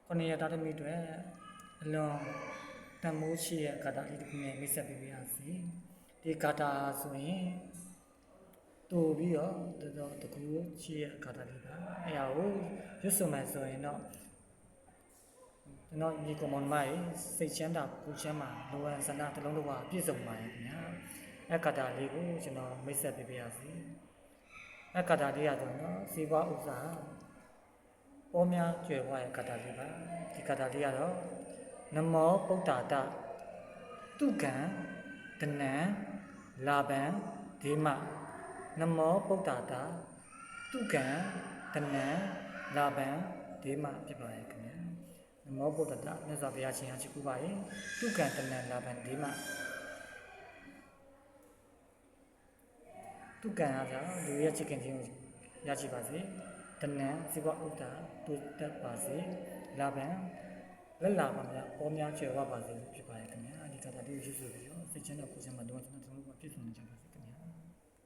ခုနှစ်ရတာသမီးတွေအလွန်တမိုးရှိရဲ့ဂါထာလေးတစ်ခုနဲ့မိတ်ဆက်ပေးပါရစေဒီဂါထာဆိုရင်တူပြီးတော့တော်တကူရှိရဲ့ဂါထာလေးပါအဲ့ဒါကိုရွတ်ဆိုမှဆိုရင်တော့ကျွန်တော်ဒီကွန်မန်မိုင်စိတ်ချမ်းသာကိုချမ်းသာလိုအပ်ဆန္ဒတစ်လုံးတစ်ဝပြည့်စုံပါရဲ့ခင်ဗျာအဲ့ဂါထာလေးကိုကျွန်တော်မိတ်ဆက်ပေးပါရစေအဲ့ဂါထာလေးရတော့နော်ဇီဝဥစ္စာပေါ်များကျွယ်ဝရဲ့ဂါထာလေးပါဒီဂါထာလေးကတော့နမောပုဒ္ဒါတတုကံတနံလာဘံဒေမနမောပုဒ္ဒါတတုကံတနံလာဘံဒေမဖြစ်ပါရဲ့ခင်ဗျာနမောပုဒ္ဒါတမြတ်စွာဘုရားရှင်အားရှိခိုးပါရဲ့တုကံတနံလာဘံဒေမတုကံအားကြောင့်လူရဲ့ချစ်ခင်ခြင်းကိုရရှိပါစေတနံဇီဝဥဒ္ဒါတိုးတက်ပါစေလာဘံလက်လာပါများပေါ်များကျွယ်ဝပါစေဖြစ်ပါရဲ့ခင်ဗျာဒီကတာလေးကိုရွတ်ဆိုပြီးတော့စိတ်ချမ်းသာကိုယ်ချမ်းသာတော့ကျွန်တော်တို့ပြည့်စုံနေကြပါစေ